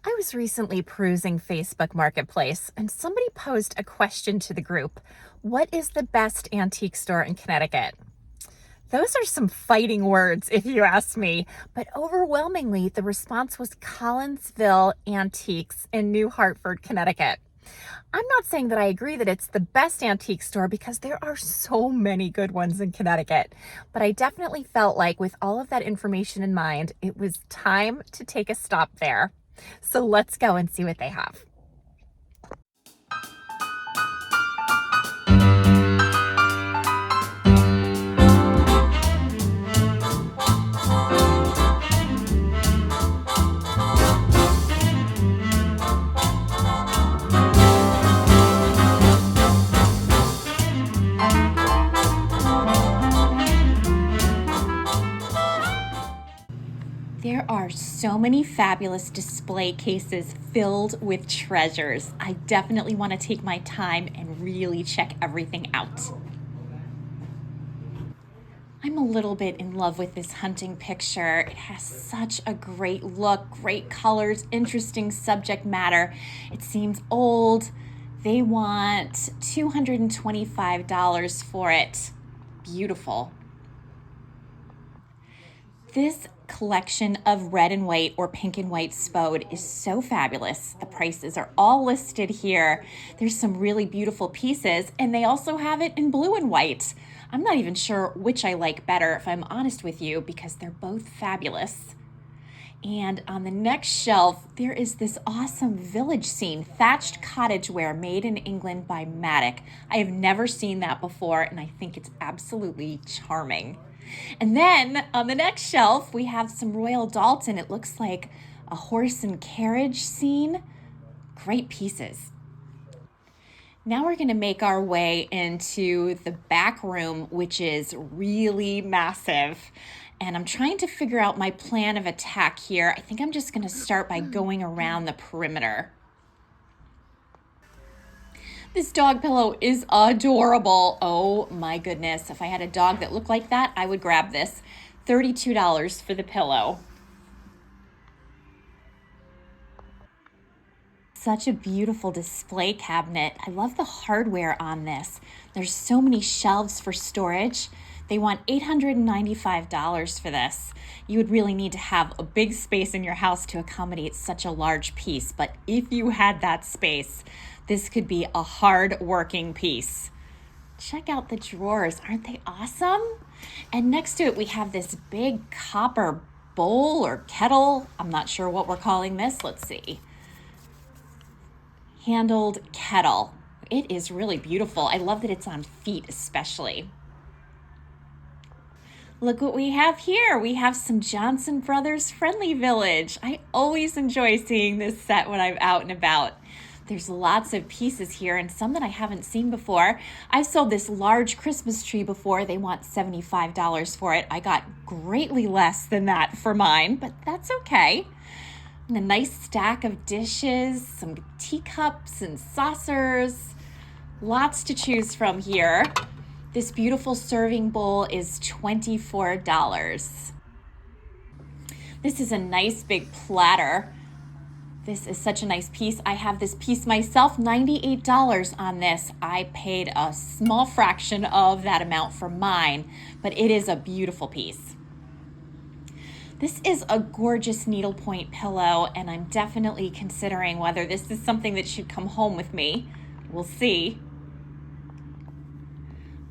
I was recently perusing Facebook Marketplace and somebody posed a question to the group. What is the best antique store in Connecticut? Those are some fighting words, if you ask me, but overwhelmingly the response was Collinsville Antiques in New Hartford, Connecticut. I'm not saying that I agree that it's the best antique store because there are so many good ones in Connecticut, but I definitely felt like with all of that information in mind, it was time to take a stop there. So let's go and see what they have. There are so many fabulous display cases filled with treasures. I definitely want to take my time and really check everything out. I'm a little bit in love with this hunting picture. It has such a great look, great colors, interesting subject matter. It seems old. They want $225 for it. Beautiful. This collection of red and white or pink and white spode is so fabulous. The prices are all listed here. There's some really beautiful pieces, and they also have it in blue and white. I'm not even sure which I like better, if I'm honest with you, because they're both fabulous. And on the next shelf, there is this awesome village scene, thatched cottageware made in England by Matic. I have never seen that before, and I think it's absolutely charming. And then on the next shelf, we have some Royal Dalton. It looks like a horse and carriage scene. Great pieces. Now we're going to make our way into the back room, which is really massive. And I'm trying to figure out my plan of attack here. I think I'm just going to start by going around the perimeter. This dog pillow is adorable. Oh my goodness. If I had a dog that looked like that, I would grab this. $32 for the pillow. Such a beautiful display cabinet. I love the hardware on this. There's so many shelves for storage. They want $895 for this. You would really need to have a big space in your house to accommodate such a large piece, but if you had that space, this could be a hard-working piece. Check out the drawers. Aren't they awesome? And next to it, we have this big copper bowl or kettle. I'm not sure what we're calling this. Let's see. Handled kettle. It is really beautiful. I love that it's on feet especially. Look what we have here. We have some Johnson Brothers Friendly Village. I always enjoy seeing this set when I'm out and about. There's lots of pieces here and some that I haven't seen before. I've sold this large Christmas tree before. They want $75 for it. I got greatly less than that for mine, but that's okay. And a nice stack of dishes, some teacups and saucers. Lots to choose from here. This beautiful serving bowl is $24. This is a nice big platter. This is such a nice piece. I have this piece myself, $98 on this. I paid a small fraction of that amount for mine, but it is a beautiful piece. This is a gorgeous needlepoint pillow, and I'm definitely considering whether this is something that should come home with me. We'll see.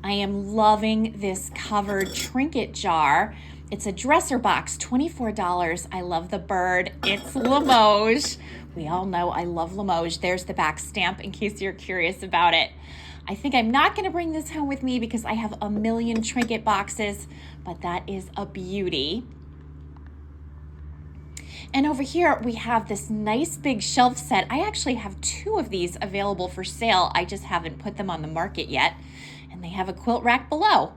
I am loving this covered trinket jar. It's a dresser box, $24. I love the bird. It's Limoges. We all know I love Limoges. There's the back stamp in case you're curious about it. I think I'm not going to bring this home with me because I have a million trinket boxes, but that is a beauty. And over here, we have this nice big shelf set. I actually have 2 of these available for sale. I just haven't put them on the market yet. And they have a quilt rack below.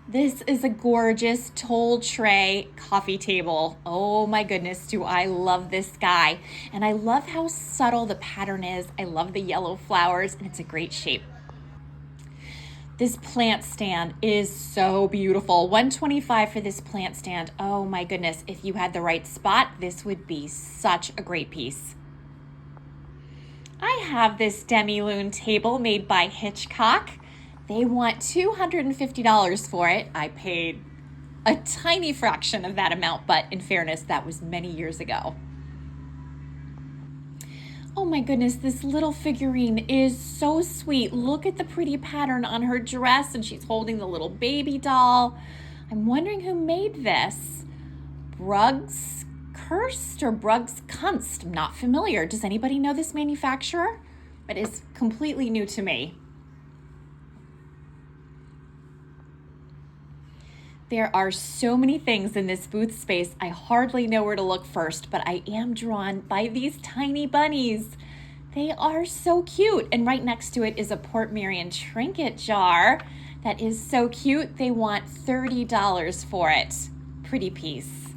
This is a gorgeous toll tray coffee table. Oh my goodness, do I love this guy. And I love how subtle the pattern is. I love the yellow flowers, and it's a great shape. This plant stand is so beautiful. $125 for this plant stand. Oh my goodness, if you had the right spot, this would be such a great piece. I have this demi-lune table made by Hitchcock. They want $250 for it. I paid a tiny fraction of that amount, but in fairness, that was many years ago. Oh my goodness, this little figurine is so sweet. Look at the pretty pattern on her dress, and she's holding the little baby doll. I'm wondering who made this. Bruggs Kurst or Bruggs Kunst? I'm not familiar. Does anybody know this manufacturer? It is completely new to me. There are so many things in this booth space, I hardly know where to look first, but I am drawn by these tiny bunnies. They are so cute, and right next to it is a Port Marion trinket jar that is so cute. They want $30 for it. Pretty piece.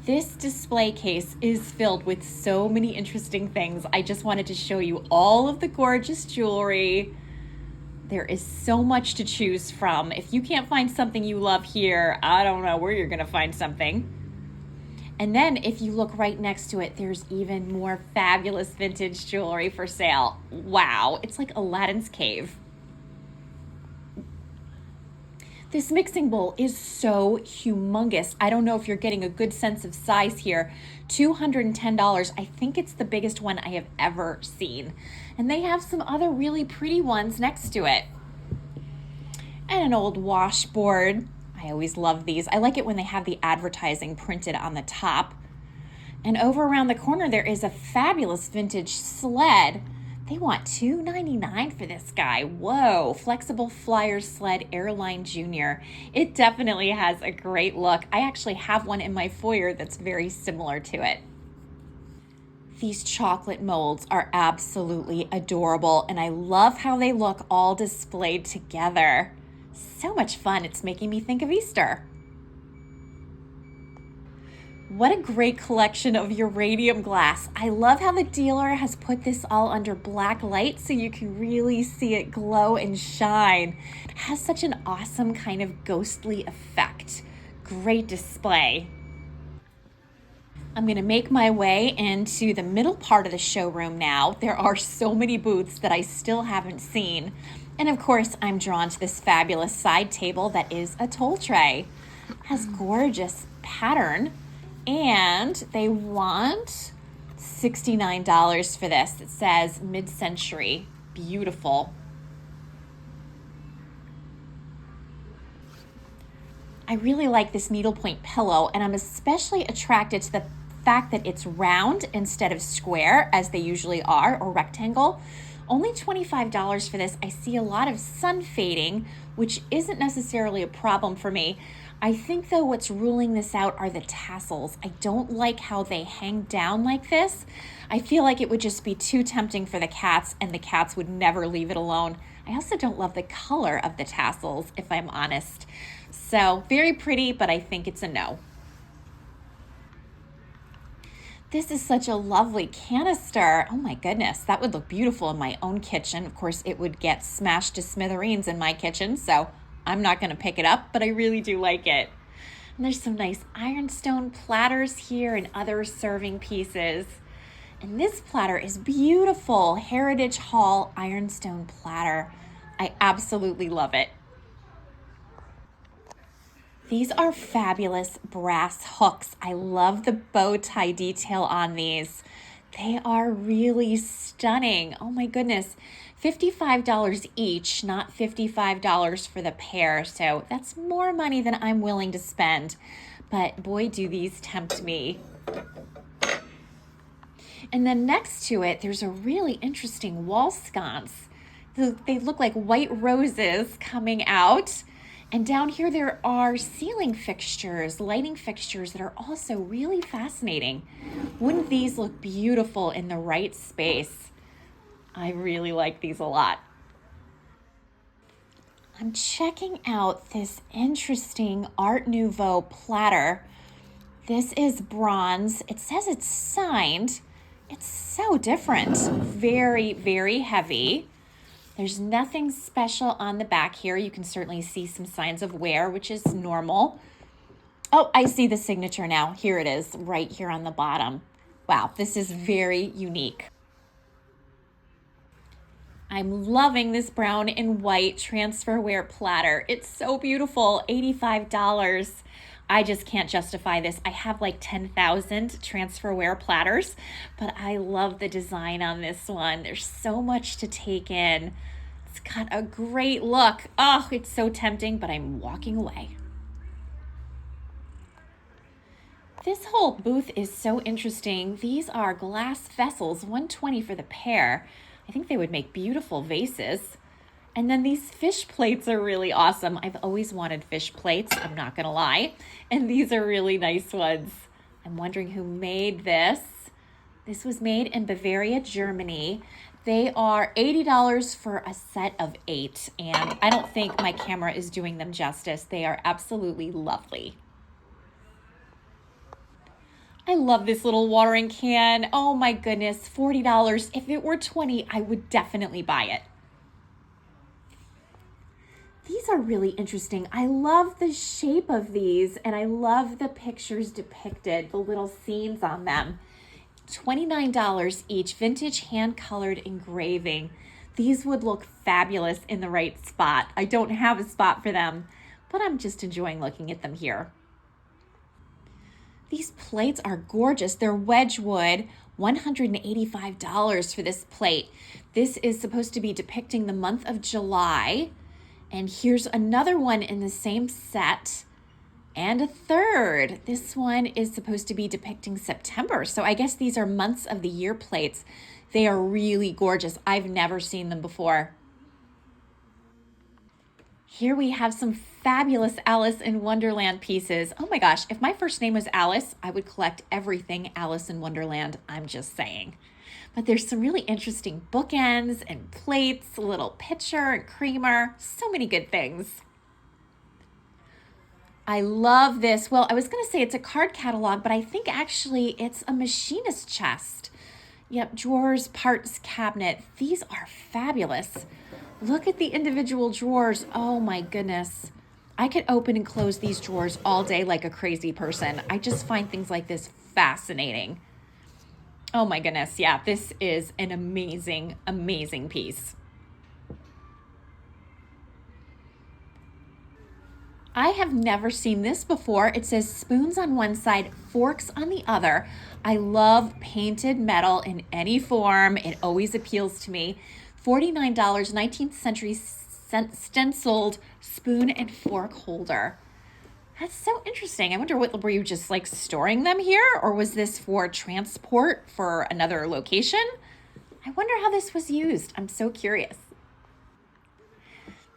This display case is filled with so many interesting things. I just wanted to show you all of the gorgeous jewelry. There is so much to choose from. If you can't find something you love here, I don't know where you're gonna find something. And then if you look right next to it, there's even more fabulous vintage jewelry for sale. Wow, it's like Aladdin's cave. This mixing bowl is so humongous. I don't know if you're getting a good sense of size here. $210. I think it's the biggest one I have ever seen. And they have some other really pretty ones next to it. And an old washboard. I always love these. I like it when they have the advertising printed on the top. And over around the corner, there is a fabulous vintage sled. They want $299 for this guy. Whoa, flexible flyer sled Airline Junior. It definitely has a great look. I actually have one in my foyer that's very similar to it. These chocolate molds are absolutely adorable, and I love how they look all displayed together. So much fun. It's making me think of Easter. What a great collection of uranium glass. I love how the dealer has put this all under black light so you can really see it glow and shine. It has such an awesome kind of ghostly effect. Great display. I'm going to make my way into the middle part of the showroom now. There are so many booths that I still haven't seen. And of course, I'm drawn to this fabulous side table that is a toll tray. It has gorgeous pattern. And they want $69 for this. It says mid-century. Beautiful. I really like this needlepoint pillow, and I'm especially attracted to the fact that it's round instead of square, as they usually are, or rectangle. Only $25 for this. I see a lot of sun fading, which isn't necessarily a problem for me. I think, though, what's ruling this out are the tassels. I don't like how they hang down like this. I feel like it would just be too tempting for the cats, and the cats would never leave it alone. I also don't love the color of the tassels, if I'm honest. So, very pretty, but I think it's a no. This is such a lovely canister. Oh my goodness, that would look beautiful in my own kitchen. Of course, it would get smashed to smithereens in my kitchen, so I'm not going to pick it up, but I really do like it. And there's some nice ironstone platters here and other serving pieces. And this platter is beautiful. Heritage Hall ironstone platter. I absolutely love it. These are fabulous brass hooks. I love the bow tie detail on these. They are really stunning. Oh my goodness. $55 each, not $55 for the pair. So that's more money than I'm willing to spend. But boy, do these tempt me. And then next to it, there's a really interesting wall sconce. They look like white roses coming out. And down here, there are ceiling fixtures, lighting fixtures that are also really fascinating. Wouldn't these look beautiful in the right space? I really like these a lot. I'm checking out this interesting Art Nouveau platter. This is bronze. It says it's signed. It's so different. Very, very heavy. There's nothing special on the back here. You can certainly see some signs of wear, which is normal. Oh, I see the signature now. Here it is, right here on the bottom. Wow, this is very unique. I'm loving this brown and white transferware platter. It's so beautiful, $85. I just can't justify this. I have like 10,000 transferware platters, but I love the design on this one. There's so much to take in. It's got a great look. Oh, it's so tempting, but I'm walking away. This whole booth is so interesting. These are glass vessels, $120 for the pair. I think they would make beautiful vases. And then these fish plates are really awesome. I've always wanted fish plates, I'm not gonna lie. And these are really nice ones. I'm wondering who made this. This was made in Bavaria, Germany. They are $80 for a set of 8. And I don't think my camera is doing them justice. They are absolutely lovely. I love this little watering can. Oh my goodness, $40. If it were $20, I would definitely buy it. These are really interesting. I love the shape of these, and I love the pictures depicted, the little scenes on them. $29 each, vintage hand-colored engraving. These would look fabulous in the right spot. I don't have a spot for them, but I'm just enjoying looking at them here. These plates are gorgeous. They're Wedgwood, $185 for this plate. This is supposed to be depicting the month of July. And here's another one in the same set, and a third. This one is supposed to be depicting September. So I guess these are months of the year plates. They are really gorgeous. I've never seen them before. Here we have some fabulous Alice in Wonderland pieces. Oh my gosh, if my first name was Alice, I would collect everything Alice in Wonderland. I'm just saying. But there's some really interesting bookends and plates, a little pitcher and creamer, so many good things. I love this. Well, I was going to say it's a card catalog, but I think actually it's a machinist chest. Yep, drawers, parts, cabinet. These are fabulous. Look at the individual drawers. Oh my goodness. I could open and close these drawers all day like a crazy person. I just find things like this fascinating. Oh my goodness. Yeah, this is an amazing, amazing piece. I have never seen this before. It says spoons on one side, forks on the other. I love painted metal in any form. It always appeals to me. $49, 19th century stenciled spoon and fork holder. That's so interesting. I wonder, were you just like storing them here, or was this for transport for another location? I wonder how this was used. I'm so curious.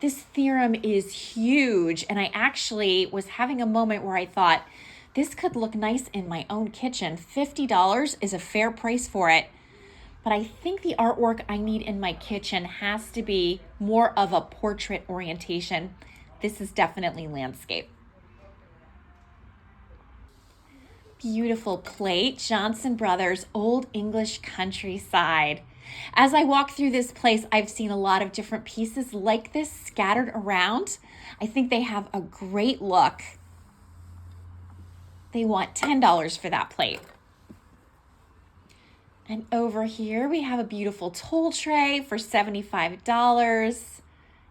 This theorem is huge, and I actually was having a moment where I thought this could look nice in my own kitchen. $50 is a fair price for it, but I think the artwork I need in my kitchen has to be more of a portrait orientation. This is definitely landscape. Beautiful plate, Johnson Brothers, Old English Countryside. As I walk through this place, I've seen a lot of different pieces like this scattered around. I think they have a great look. They want $10 for that plate. And over here, we have a beautiful toll tray for $75.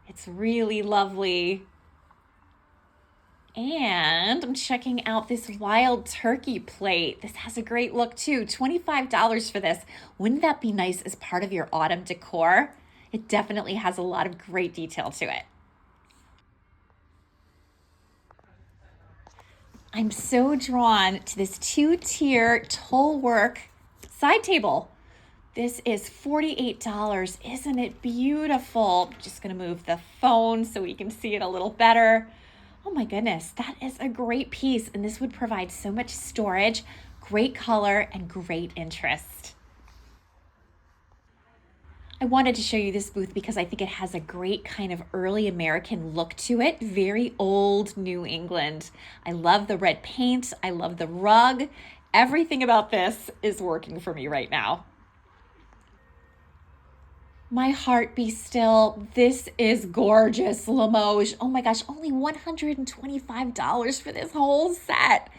It's really lovely. And I'm checking out this wild turkey plate. This has a great look too. $25 for this. Wouldn't that be nice as part of your autumn decor? It definitely has a lot of great detail to it. I'm so drawn to this 2-tier toll work side table. This is $48. Isn't it beautiful? I'm just gonna move the phone so we can see it a little better. Oh my goodness, that is a great piece, and this would provide so much storage, great color, and great interest. I wanted to show you this booth because I think it has a great kind of early American look to it, very old New England. I love the red paint, I love the rug. Everything about this is working for me right now. My heart be still. This is gorgeous, Limoges. Oh my gosh, only $125 for this whole set.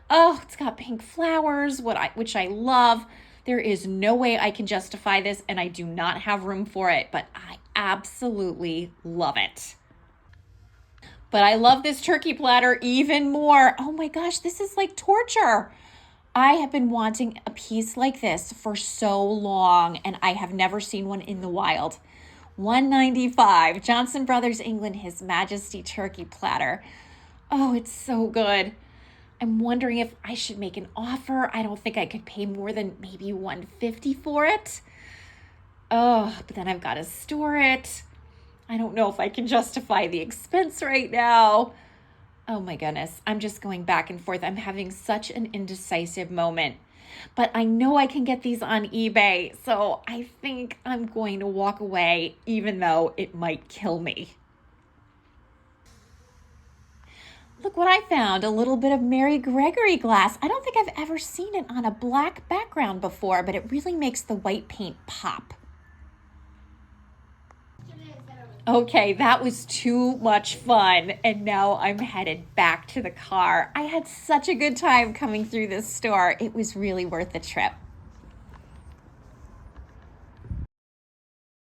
Oh, it's got pink flowers, which I love. There is no way I can justify this, and I do not have room for it, but I absolutely love it. But I love this turkey platter even more. Oh my gosh, this is like torture. I have been wanting a piece like this for so long, and I have never seen one in the wild. $195, Johnson Brothers England, His Majesty turkey platter. Oh, it's so good. I'm wondering if I should make an offer. I don't think I could pay more than maybe $150 for it. Oh, but then I've got to store it. I don't know if I can justify the expense right now. Oh my goodness, I'm just going back and forth. I'm having such an indecisive moment. But I know I can get these on eBay, so I think I'm going to walk away even though it might kill me. Look what I found, a little bit of Mary Gregory glass. I don't think I've ever seen it on a black background before, but it really makes the white paint pop. Okay, that was too much fun, and now I'm headed back to the car. I had such a good time coming through this store. It was really worth the trip.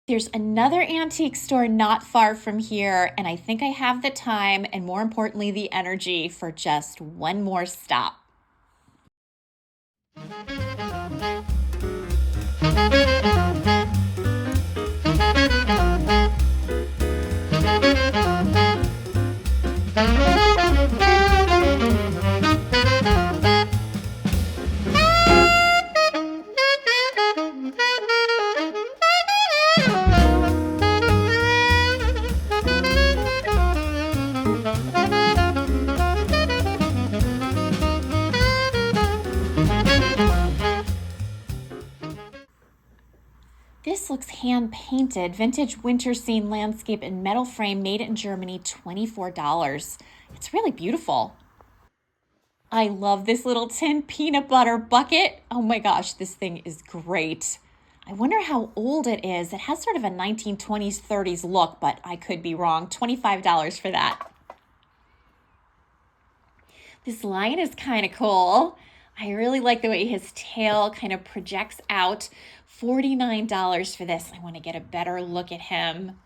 There's another antique store not far from here, and I think I have the time and, more importantly, the energy for just one more stop. This looks hand painted, vintage winter scene landscape in metal frame, made in Germany, $24. It's really beautiful. I love this little tin peanut butter bucket. Oh my gosh, this thing is great. I wonder how old it is. It has sort of a 1920s, 30s look, but I could be wrong. $25 for that. This lion is kind of cool. I really like the way his tail kind of projects out. $49 for this. I want to get a better look at him.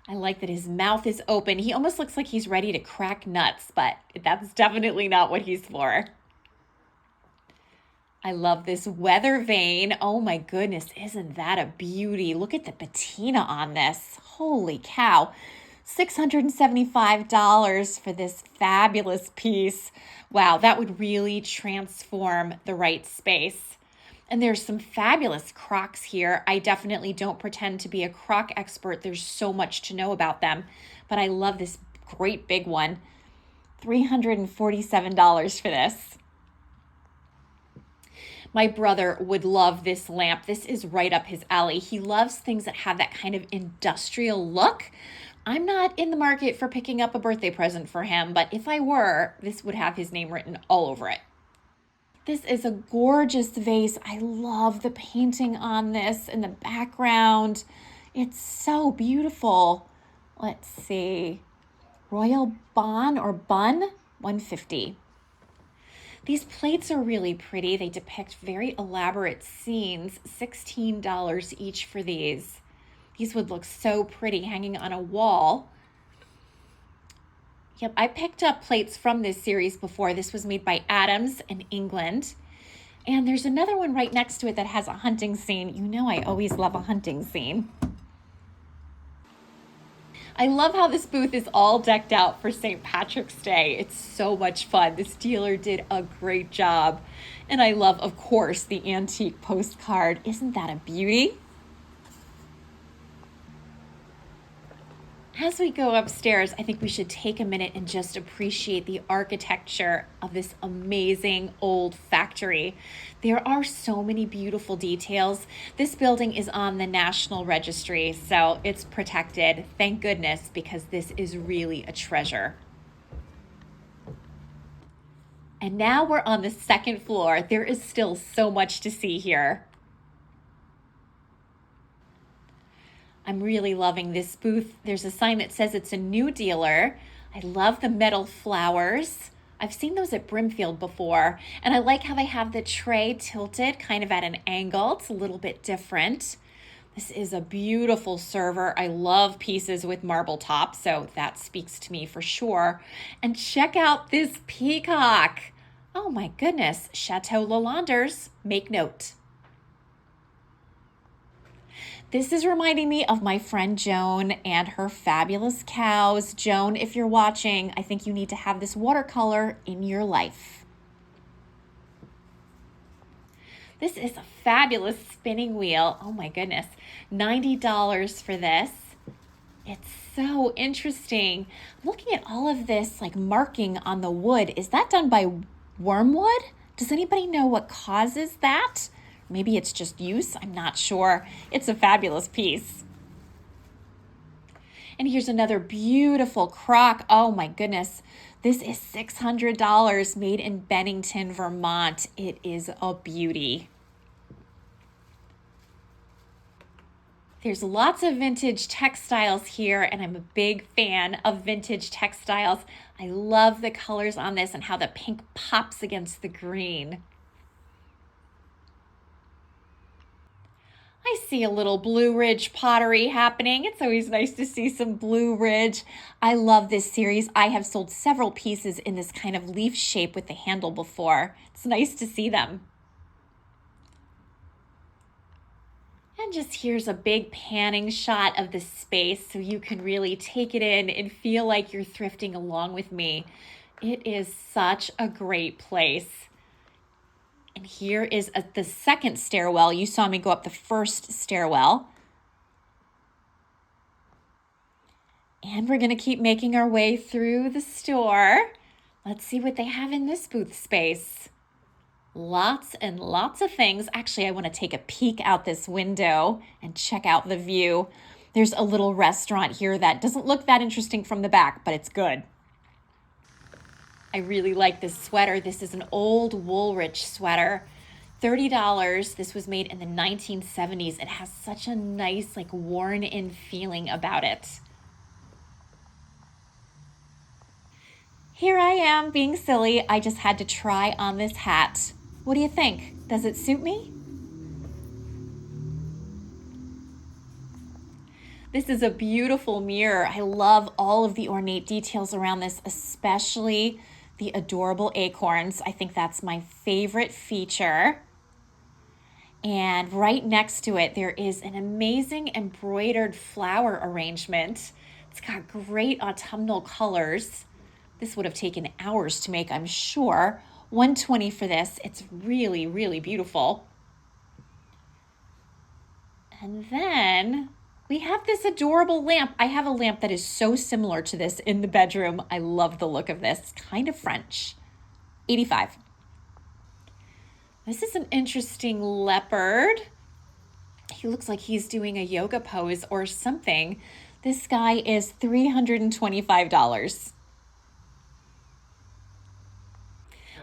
I like that his mouth is open. He almost looks like he's ready to crack nuts, but that's definitely not what he's for. I love this weather vane. Oh my goodness, isn't that a beauty? Look at the patina on this. Holy cow. $675 for this fabulous piece. Wow, that would really transform the right space. And there's some fabulous crocks here. I definitely don't pretend to be a crock expert. There's so much to know about them, but I love this great big one. $347 for this. My brother would love this lamp. This is right up his alley. He loves things that have that kind of industrial look. I'm not in the market for picking up a birthday present for him, but if I were, this would have his name written all over it. This is a gorgeous vase. I love the painting on this in the background. It's so beautiful. Let's see. Royal Bun or Bun, $150. These plates are really pretty. They depict very elaborate scenes. $16 each for these. These would look so pretty hanging on a wall. Yep, I picked up plates from this series before. This was made by Adams in England. And there's another one right next to it that has a hunting scene. You know I always love a hunting scene. I love how this booth is all decked out for St. Patrick's Day. It's so much fun. This dealer did a great job. And I love, of course, the antique postcard. Isn't that a beauty? As we go upstairs, I think we should take a minute and just appreciate the architecture of this amazing old factory. There are so many beautiful details. This building is on the National Registry, so it's protected. Thank goodness, because this is really a treasure. And now we're on the second floor. There is still so much to see here. I'm really loving this booth. There's a sign that says it's a new dealer. I love the metal flowers. I've seen those at Brimfield before, and I like how they have the tray tilted kind of at an angle. It's a little bit different. This is a beautiful server. I love pieces with marble top, so that speaks to me for sure. And check out this peacock. Oh my goodness, Chateau Lalanders, make note. This is reminding me of my friend Joan and her fabulous cows. Joan, if you're watching, I think you need to have this watercolor in your life. This is a fabulous spinning wheel. Oh my goodness, $90 for this. It's so interesting. I'm looking at all of this like marking on the wood. Is that done by wormwood? Does anybody know what causes that? Maybe it's just use, I'm not sure. It's a fabulous piece. And here's another beautiful crock. Oh my goodness. This is $600 made in Bennington, Vermont. It is a beauty. There's lots of vintage textiles here, and I'm a big fan of vintage textiles. I love the colors on this and how the pink pops against the green. I see a little Blue Ridge pottery happening. It's always nice to see some Blue Ridge. I love this series. I have sold several pieces in this kind of leaf shape with the handle before. It's nice to see them. And just here's a big panning shot of the space so you can really take it in and feel like you're thrifting along with me. It is such a great place. And here is the second stairwell. You saw me go up the first stairwell. And we're going to keep making our way through the store. Let's see what they have in this booth space. Lots and lots of things. Actually, I want to take a peek out this window and check out the view. There's a little restaurant here that doesn't look that interesting from the back, but it's good. I really like this sweater. This is an old Woolrich sweater. $30. This was made in the 1970s. It has such a nice, like, worn-in feeling about it. Here I am being silly. I just had to try on this hat. What do you think? Does it suit me? This is a beautiful mirror. I love all of the ornate details around this, especially the adorable acorns. I think that's my favorite feature. And right next to it, there is an amazing embroidered flower arrangement. It's got great autumnal colors. This would have taken hours to make, I'm sure. $120 for this. It's really, really beautiful. And then we have this adorable lamp. I have a lamp that is so similar to this in the bedroom. I love the look of this. Kind of French. $85. This is an interesting leopard. He looks like he's doing a yoga pose or something. This guy is $325.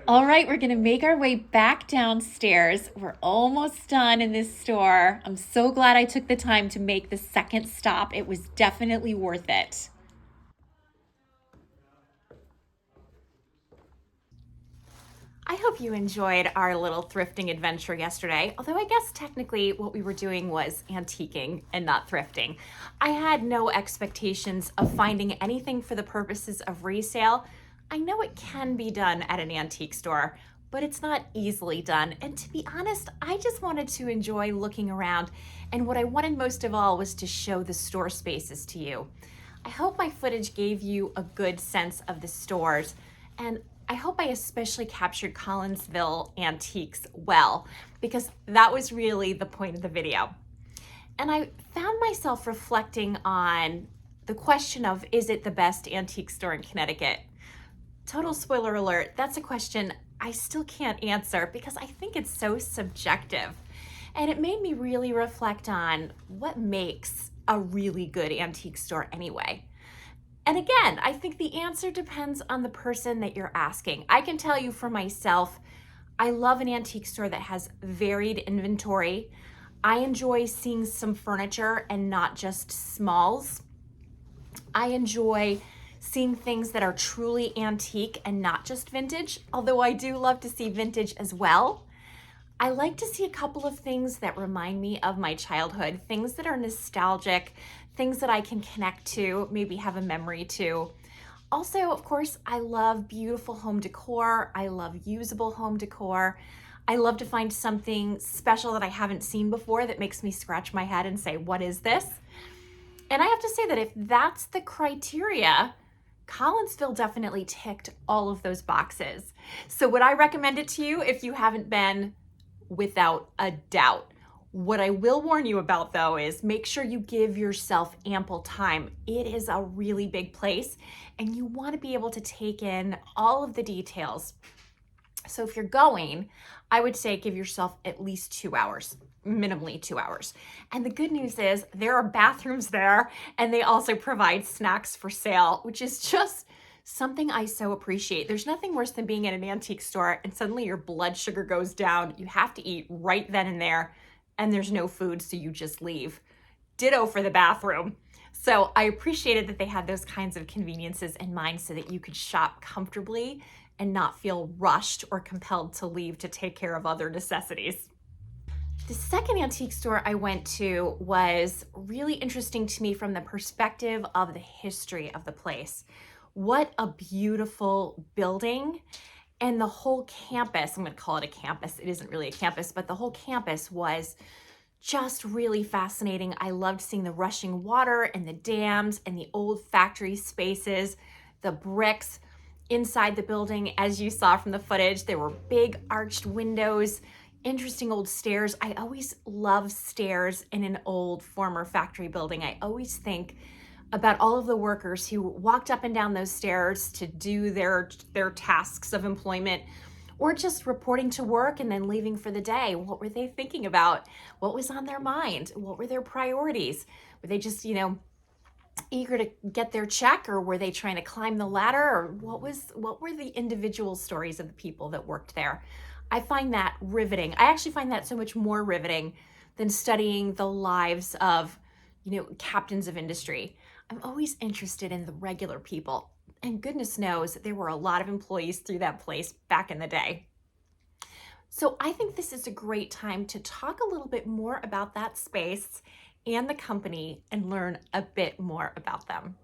All right, we're gonna make our way back downstairs. We're almost done in this store. I'm so glad I took the time to make the second stop. It was definitely worth it. I hope you enjoyed our little thrifting adventure yesterday, although I guess technically what we were doing was antiquing and not thrifting. I had no expectations of finding anything for the purposes of resale. I know it can be done at an antique store, but it's not easily done. And to be honest, I just wanted to enjoy looking around. And what I wanted most of all was to show the store spaces to you. I hope my footage gave you a good sense of the stores. And I hope I especially captured Collinsville antiques well, because that was really the point of the video. And I found myself reflecting on the question of, is it the best antique store in Connecticut? Total spoiler alert, that's a question I still can't answer because I think it's so subjective. And it made me really reflect on what makes a really good antique store anyway. And again, I think the answer depends on the person that you're asking. I can tell you for myself, I love an antique store that has varied inventory. I enjoy seeing some furniture and not just smalls. I enjoy seeing things that are truly antique and not just vintage, although I do love to see vintage as well. I like to see a couple of things that remind me of my childhood, things that are nostalgic, things that I can connect to, maybe have a memory to. Also, of course, I love beautiful home decor. I love usable home decor. I love to find something special that I haven't seen before that makes me scratch my head and say, what is this? And I have to say that if that's the criteria, Collinsville definitely ticked all of those boxes. So would I recommend it to you if you haven't been? Without a doubt. What I will warn you about though is make sure you give yourself ample time. It is a really big place and you want to be able to take in all of the details. So if you're going, I would say give yourself at least 2 hours, minimally 2 hours. And the good news is there are bathrooms there and they also provide snacks for sale, which is just something I so appreciate. There's nothing worse than being in an antique store and suddenly your blood sugar goes down. You have to eat right then and there and there's no food, so you just leave. Ditto for the bathroom. So I appreciated that they had those kinds of conveniences in mind so that you could shop comfortably and not feel rushed or compelled to leave to take care of other necessities. The second antique store I went to was really interesting to me from the perspective of the history of the place. What a beautiful building. And the whole campus, I'm going to call it a campus. It isn't really a campus, but the whole campus was just really fascinating. I loved seeing the rushing water and the dams and the old factory spaces, the bricks inside the building. As you saw from the footage, there were big arched windows, interesting old stairs. I always love stairs in an old former factory building. I always think about all of the workers who walked up and down those stairs to do their tasks of employment or just reporting to work and then leaving for the day. What were they thinking about? What was on their mind? What were their priorities? Were they just, eager to get their check, or were they trying to climb the ladder, or what were the individual stories of the people that worked there? I find that riveting. I actually find that so much more riveting than studying the lives of, captains of industry. I'm always interested in the regular people. And goodness knows there were a lot of employees through that place back in the day. So I think this is a great time to talk a little bit more about that space and the company and learn a bit more about them.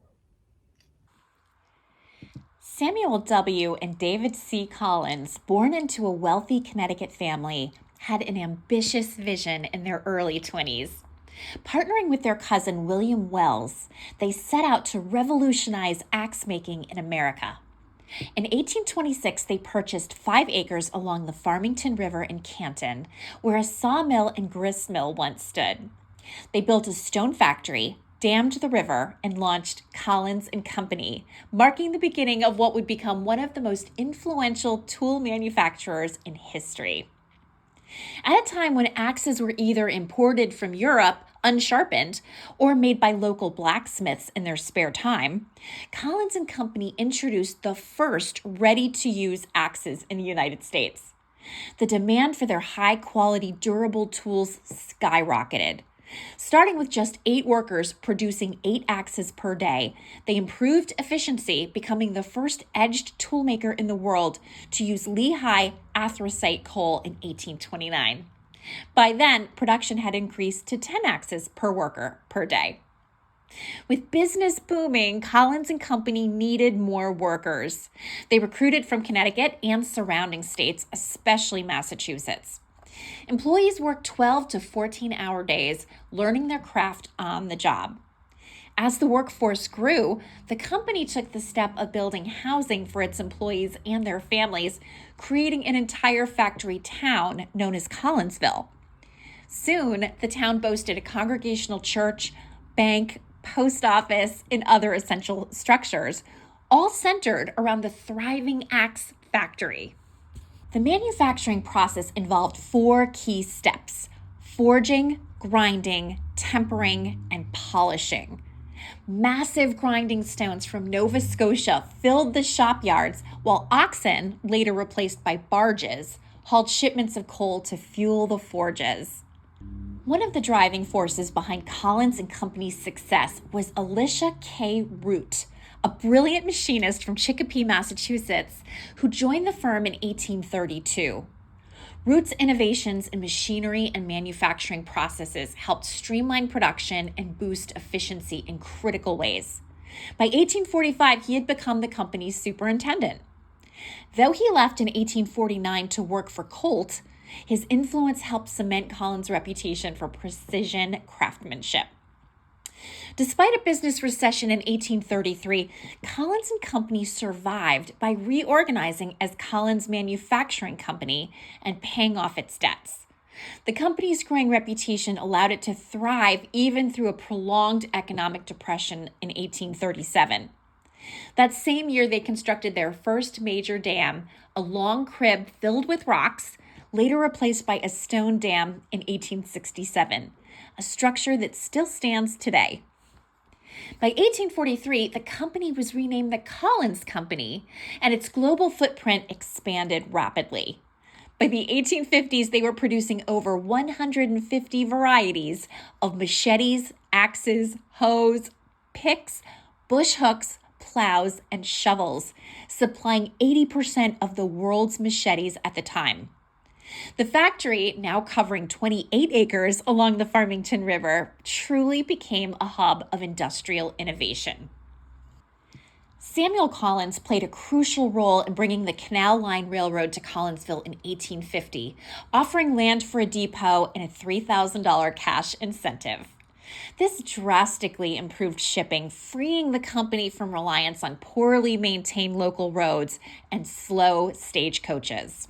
Samuel W. and David C. Collins, born into a wealthy Connecticut family, had an ambitious vision in their early 20s. Partnering with their cousin William Wells, they set out to revolutionize axe making in America. In 1826, they purchased 5 acres along the Farmington River in Canton, where a sawmill and grist mill once stood. They built a stone factory, dammed the river, and launched Collins and Company, marking the beginning of what would become one of the most influential tool manufacturers in history. At a time when axes were either imported from Europe, unsharpened, or made by local blacksmiths in their spare time, Collins and Company introduced the first ready-to-use axes in the United States. The demand for their high-quality, durable tools skyrocketed. Starting with just 8 workers producing 8 axes per day, they improved efficiency, becoming the first edged toolmaker in the world to use Lehigh anthracite coal in 1829. By then, production had increased to 10 axes per worker per day. With business booming, Collins and Company needed more workers. They recruited from Connecticut and surrounding states, especially Massachusetts. Employees worked 12 to 14-hour days, learning their craft on the job. As the workforce grew, the company took the step of building housing for its employees and their families, creating an entire factory town known as Collinsville. Soon, the town boasted a congregational church, bank, post office, and other essential structures, all centered around the thriving axe factory. The manufacturing process involved 4 key steps: forging, grinding, tempering, and polishing. Massive grinding stones from Nova Scotia filled the shop yards, while oxen, later replaced by barges, hauled shipments of coal to fuel the forges. One of the driving forces behind Collins and Company's success was Alicia K. Root, a brilliant machinist from Chicopee, Massachusetts, who joined the firm in 1832. Root's innovations in machinery and manufacturing processes helped streamline production and boost efficiency in critical ways. By 1845, he had become the company's superintendent. Though he left in 1849 to work for Colt, his influence helped cement Collins' reputation for precision craftsmanship. Despite a business recession in 1833, Collins and Company survived by reorganizing as Collins Manufacturing Company and paying off its debts. The company's growing reputation allowed it to thrive even through a prolonged economic depression in 1837. That same year, they constructed their first major dam, a long crib filled with rocks, later replaced by a stone dam in 1867, a structure that still stands today. By 1843, the company was renamed the Collins Company, and its global footprint expanded rapidly. By the 1850s, they were producing over 150 varieties of machetes, axes, hoes, picks, bush hooks, plows, and shovels, supplying 80% of the world's machetes at the time. The factory, now covering 28 acres along the Farmington River, truly became a hub of industrial innovation. Samuel Collins played a crucial role in bringing the Canal Line Railroad to Collinsville in 1850, offering land for a depot and a $3,000 cash incentive. This drastically improved shipping, freeing the company from reliance on poorly maintained local roads and slow stagecoaches.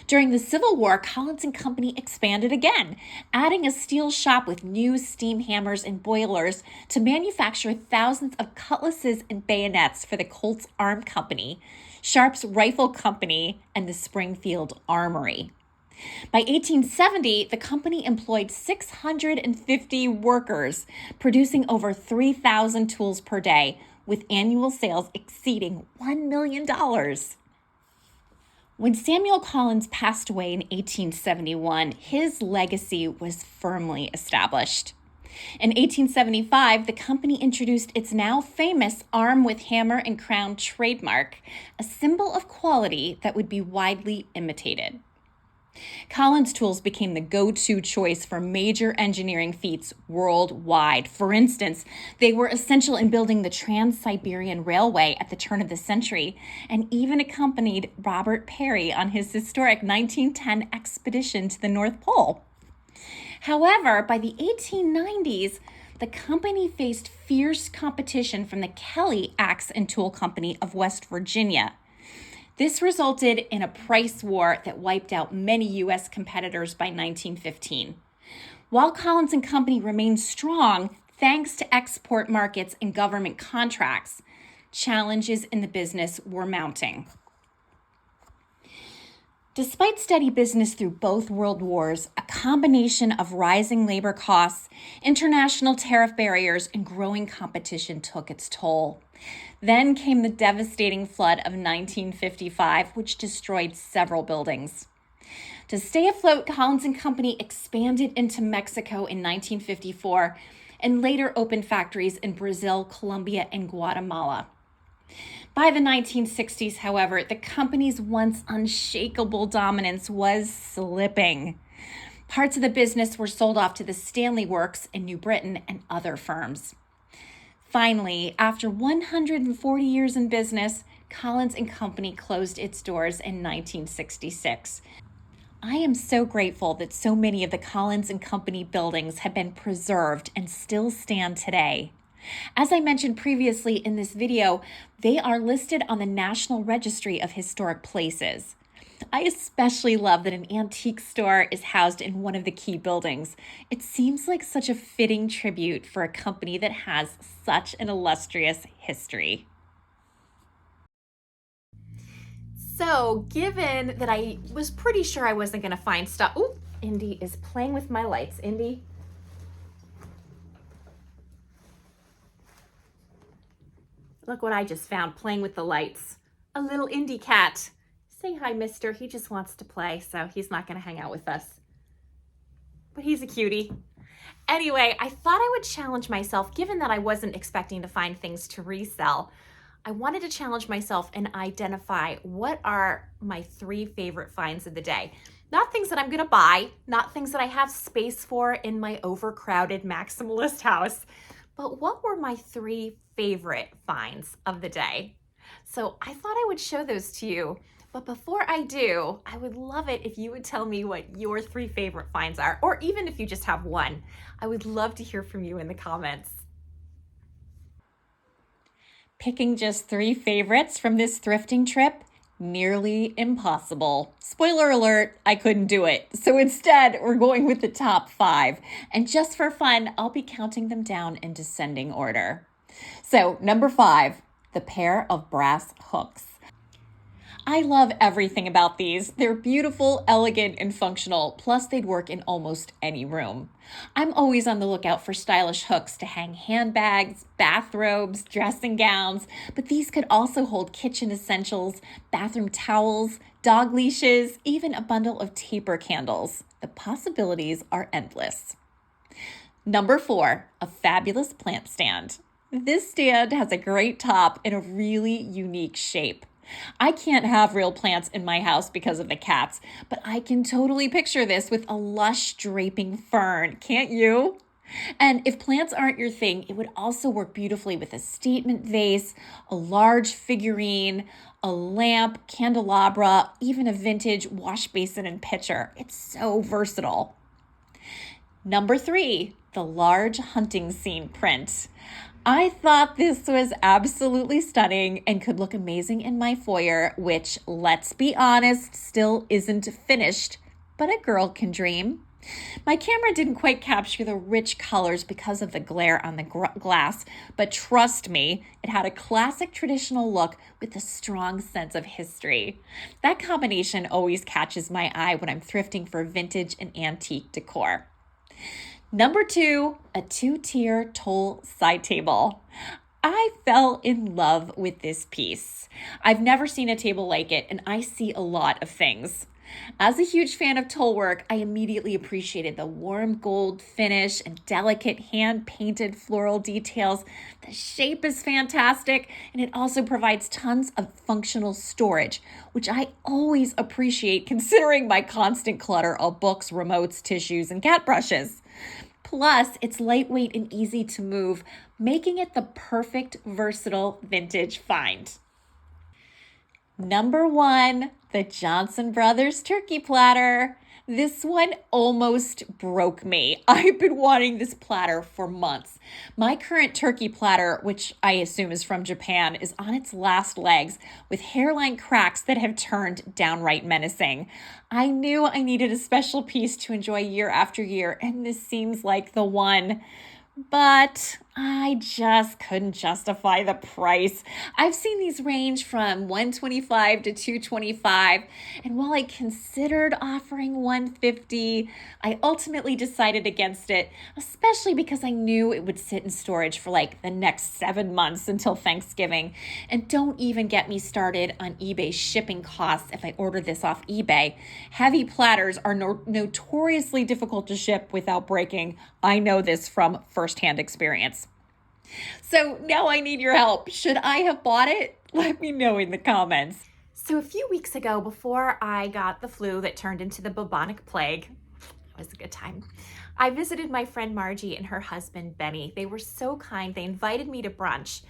During the Civil War, Collins and Company expanded again, adding a steel shop with new steam hammers and boilers to manufacture thousands of cutlasses and bayonets for the Colt's Arm Company, Sharp's Rifle Company, and the Springfield Armory. By 1870, the company employed 650 workers, producing over 3,000 tools per day, with annual sales exceeding $1 million. When Samuel Collins passed away in 1871, his legacy was firmly established. In 1875, the company introduced its now famous arm with hammer and crown trademark, a symbol of quality that would be widely imitated. Collins tools became the go-to choice for major engineering feats worldwide. For instance, they were essential in building the Trans-Siberian Railway at the turn of the century, and even accompanied Robert Peary on his historic 1910 expedition to the North Pole. However, by the 1890s, the company faced fierce competition from the Kelly Axe and Tool Company of West Virginia. This resulted in a price war that wiped out many U.S. competitors by 1915. While Collins and Company remained strong thanks to export markets and government contracts, challenges in the business were mounting. Despite steady business through both world wars, a combination of rising labor costs, international tariff barriers, and growing competition took its toll. Then came the devastating flood of 1955, which destroyed several buildings. To stay afloat, Collins and Company expanded into Mexico in 1954 and later opened factories in Brazil, Colombia, and Guatemala. By the 1960s, however, the company's once unshakable dominance was slipping. Parts of the business were sold off to the Stanley Works in New Britain and other firms. Finally, after 140 years in business, Collins and Company closed its doors in 1966. I am so grateful that so many of the Collins and Company buildings have been preserved and still stand today. As I mentioned previously in this video, they are listed on the National Registry of Historic Places. I especially love that an antique store is housed in one of the key buildings. It seems like such a fitting tribute for a company that has such an illustrious history. So, given that I was pretty sure I wasn't going to find stuff. Oh, Indy is playing with my lights. Indy? Look what I just found playing with the lights. A little indie cat. Say hi, mister. He just wants to play, so he's not going to hang out with us. But he's a cutie. Anyway, I thought I would challenge myself, given that I wasn't expecting to find things to resell. I wanted to challenge myself and identify what are my 3 favorite finds of the day. Not things that I'm gonna buy, not things that I have space for in my overcrowded maximalist house, but what were my 3 favorite finds of the day? So I thought I would show those to you. But before I do, I would love it if you would tell me what your 3 favorite finds are, or even if you just have one. I would love to hear from you in the comments. Picking just 3 favorites from this thrifting trip? Nearly impossible. Spoiler alert, I couldn't do it. So instead, we're going with the top 5. And just for fun, I'll be counting them down in descending order. So number 5, the pair of brass hooks. I love everything about these. They're beautiful, elegant, and functional, plus they'd work in almost any room. I'm always on the lookout for stylish hooks to hang handbags, bathrobes, dressing gowns, but these could also hold kitchen essentials, bathroom towels, dog leashes, even a bundle of taper candles. The possibilities are endless. Number 4, a fabulous plant stand. This stand has a great top and a really unique shape. I can't have real plants in my house because of the cats, but I can totally picture this with a lush draping fern, can't you? And if plants aren't your thing, it would also work beautifully with a statement vase, a large figurine, a lamp, candelabra, even a vintage wash basin and pitcher. It's so versatile. Number 3, the large hunting scene print. I thought this was absolutely stunning and could look amazing in my foyer, which, let's be honest, still isn't finished, but a girl can dream. My camera didn't quite capture the rich colors because of the glare on the glass, but trust me, it had a classic traditional look with a strong sense of history. That combination always catches my eye when I'm thrifting for vintage and antique decor. Number 2, a 2-tier tole side table. I fell in love with this piece. I've never seen a table like it, and I see a lot of things. As a huge fan of tole work, I immediately appreciated the warm gold finish and delicate hand-painted floral details. The shape is fantastic, and it also provides tons of functional storage, which I always appreciate considering my constant clutter of books, remotes, tissues, and cat brushes. Plus, it's lightweight and easy to move, making it the perfect versatile vintage find. Number 1, the Johnson Brothers turkey platter. This one almost broke me. I've been wanting this platter for months. My current turkey platter, which I assume is from Japan, is on its last legs with hairline cracks that have turned downright menacing. I knew I needed a special piece to enjoy year after year, and this seems like the one. But I just couldn't justify the price. I've seen these range from $125 to $225, and while I considered offering $150, I ultimately decided against it, especially because I knew it would sit in storage for like the next 7 months until Thanksgiving. And don't even get me started on eBay shipping costs if I order this off eBay. Heavy platters are notoriously difficult to ship without breaking. I know this from firsthand experience. So now I need your help. Should I have bought it? Let me know in the comments. So a few weeks ago, before I got the flu that turned into the bubonic plague, it was a good time, I visited my friend Margie and her husband Benny. They were so kind. They invited me to brunch.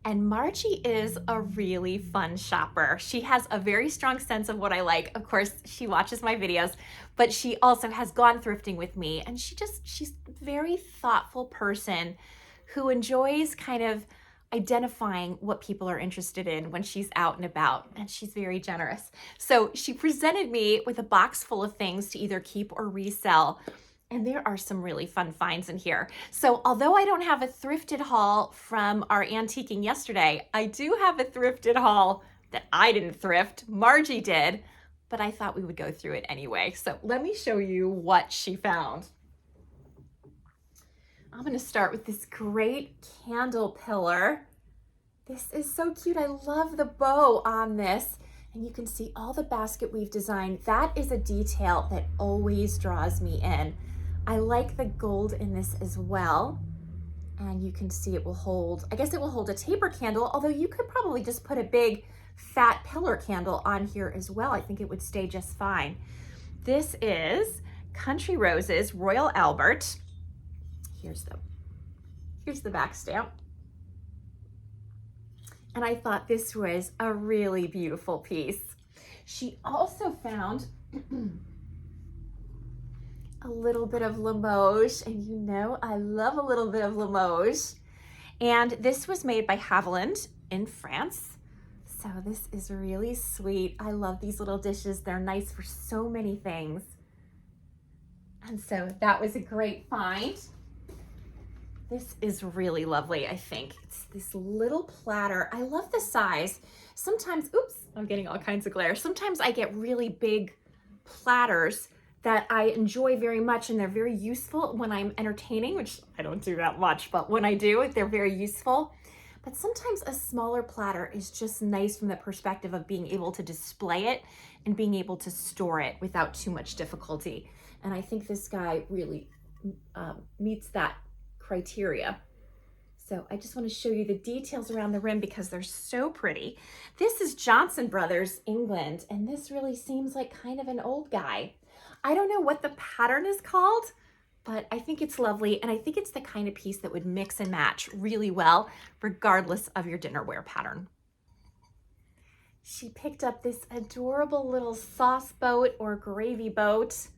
And Margie is a really fun shopper. She has a very strong sense of what I like. Of course, she watches my videos, but she also has gone thrifting with me. And she's a very thoughtful person who enjoys kind of identifying what people are interested in when she's out and about, and she's very generous. So she presented me with a box full of things to either keep or resell. And there are some really fun finds in here. So although I don't have a thrifted haul from our antiquing yesterday, I do have a thrifted haul that I didn't thrift, Margie did, but I thought we would go through it anyway. So let me show you what she found. I'm gonna start with this great candle pillar. This is so cute. I love the bow on this. And you can see all the basket weave design. That is a detail that always draws me in. I like the gold in this as well. And you can see it will hold, I guess it will hold a taper candle, although you could probably just put a big fat pillar candle on here as well. I think it would stay just fine. This is Country Roses Royal Albert. Here's the back stamp. And I thought this was a really beautiful piece. She also found a little bit of Limoges, and you know I love a little bit of Limoges. And this was made by Haviland in France. So this is really sweet. I love these little dishes. They're nice for so many things. And so that was a great find. This is really lovely, I think. It's this little platter. I love the size. Sometimes, oops, I'm getting all kinds of glare. Sometimes I get really big platters that I enjoy very much, and they're very useful when I'm entertaining, which I don't do that much, but when I do, they're very useful. But sometimes a smaller platter is just nice from the perspective of being able to display it and being able to store it without too much difficulty. And I think this guy really meets that criteria. So I just want to show you the details around the rim because they're so pretty. This is Johnson Brothers, England, and this really seems like kind of an old guy. I don't know what the pattern is called, but I think it's lovely, and I think it's the kind of piece that would mix and match really well, regardless of your dinnerware pattern. She picked up this adorable little sauce boat or gravy boat.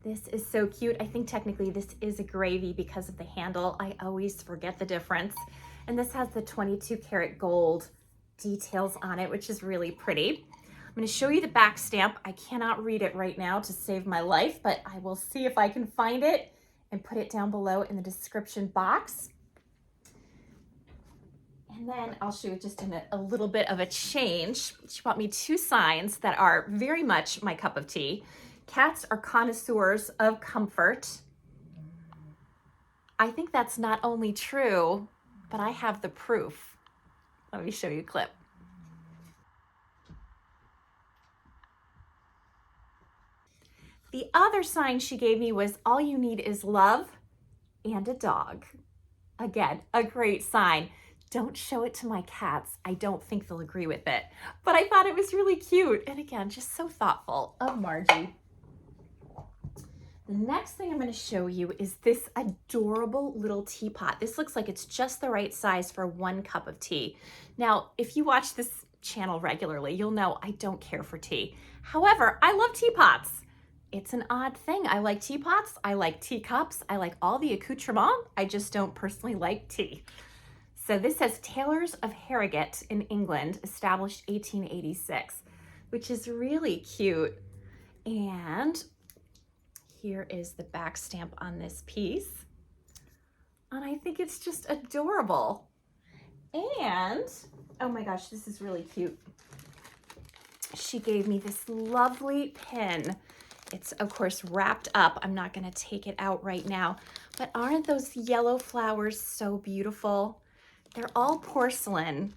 This is so cute. I think technically this is a gravy because of the handle. I always forget the difference. And this has the 22 karat gold details on it, which is really pretty. I'm going to show you the back stamp. I cannot read it right now to save my life, but I will see if I can find it and put it down below in the description box. And then I'll show you just in a little bit of a change. She bought me two signs that are very much my cup of tea. Cats are connoisseurs of comfort. I think that's not only true, but I have the proof. Let me show you a clip. The other sign she gave me was all you need is love and a dog. Again, a great sign. Don't show it to my cats. I don't think they'll agree with it, but I thought it was really cute. And again, just so thoughtful of Margie. The next thing I'm going to show you is this adorable little teapot. This looks like it's just the right size for 1 cup of tea. Now, if you watch this channel regularly, you'll know I don't care for tea. However, I love teapots. It's an odd thing. I like teapots. I like teacups. I like all the accoutrement. I just don't personally like tea. So this says Tailors of Harrogate in England, established 1886, which is really cute. And here is the back stamp on this piece. And I think it's just adorable. And, oh my gosh, this is really cute. She gave me this lovely pin. It's, of course, wrapped up. I'm not going to take it out right now. But aren't those yellow flowers so beautiful? They're all porcelain.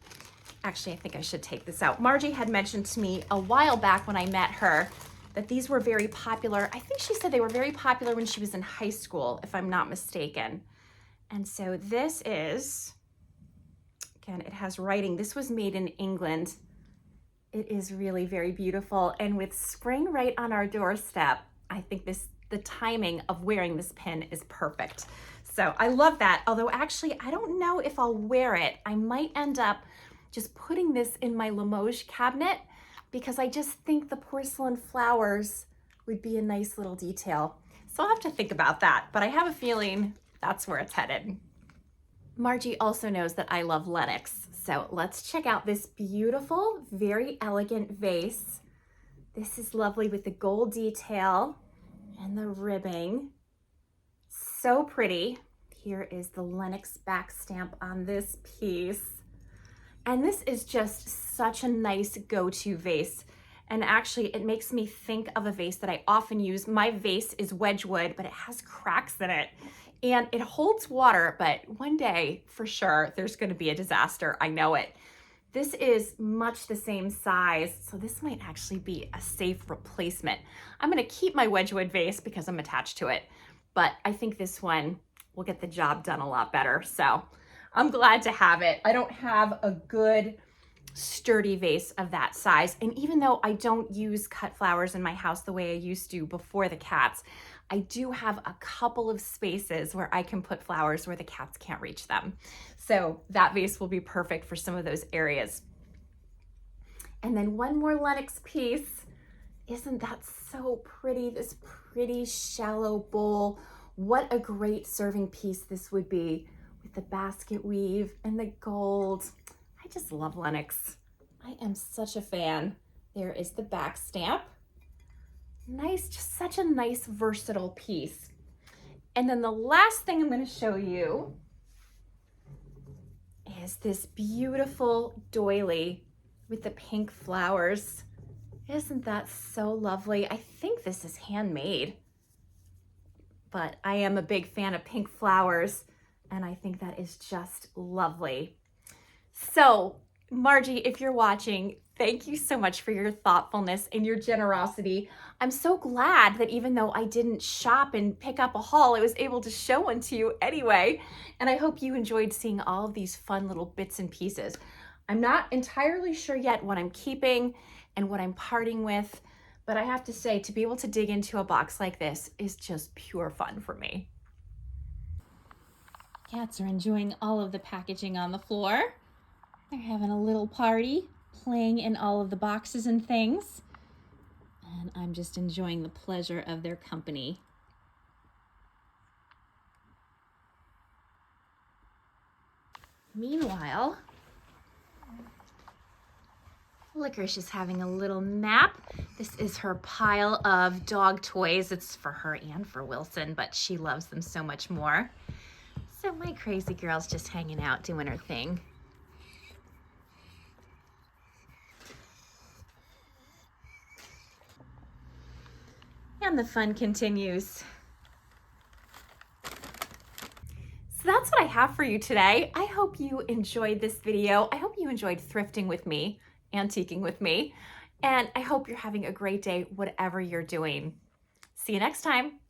Actually, I think I should take this out. Margie had mentioned to me a while back when I met her that these were very popular. I think she said they were very popular when she was in high school, if I'm not mistaken. And so this is, again, it has writing. This was made in England. It is really very beautiful. And with spring right on our doorstep, I think the timing of wearing this pin is perfect. So I love that. Although actually, I don't know if I'll wear it. I might end up just putting this in my Limoges cabinet because I just think the porcelain flowers would be a nice little detail. So I'll have to think about that, but I have a feeling that's where it's headed. Margie also knows that I love Lenox. So let's check out this beautiful, very elegant vase. This is lovely with the gold detail and the ribbing. So pretty. Here is the Lenox back stamp on this piece. And this is just such a nice go-to vase. And actually, it makes me think of a vase that I often use. My vase is Wedgwood, but it has cracks in it. and it holds water, but one day for sure there's going to be a disaster. I know it. This is much the same size, so this might actually be a safe replacement. I'm going to keep my Wedgwood vase because I'm attached to it, but I think this one will get the job done a lot better. So I'm glad to have it. I don't have a good sturdy vase of that size. And even though I don't use cut flowers in my house the way I used to before the cats, I do have a couple of spaces where I can put flowers where the cats can't reach them. So that vase will be perfect for some of those areas. And then one more Lenox piece. Isn't that so pretty? This pretty shallow bowl. What a great serving piece this would be with the basket weave and the gold. I just love Lenox. I am such a fan. There is the back stamp. Nice, just such a nice versatile piece. And then the last thing I'm going to show you is this beautiful doily with the pink flowers. Isn't that so lovely? I think this is handmade, but I am a big fan of pink flowers, and I think that is just lovely. So, Margie, if you're watching, thank you so much for your thoughtfulness and your generosity. I'm so glad that even though I didn't shop and pick up a haul, I was able to show one to you anyway. And I hope you enjoyed seeing all of these fun little bits and pieces. I'm not entirely sure yet what I'm keeping and what I'm parting with, but I have to say, to be able to dig into a box like this is just pure fun for me. Cats are enjoying all of the packaging on the floor. They're having a little party, playing in all of the boxes and things. And I'm just enjoying the pleasure of their company. Meanwhile, Licorice is having a little nap. This is her pile of dog toys. It's for her and for Wilson, but she loves them so much more. So my crazy girl's just hanging out, doing her thing. And the fun continues. So that's what I have for you today. I hope you enjoyed this video. I hope you enjoyed thrifting with me, antiquing with me, and I hope you're having a great day, whatever you're doing. See you next time.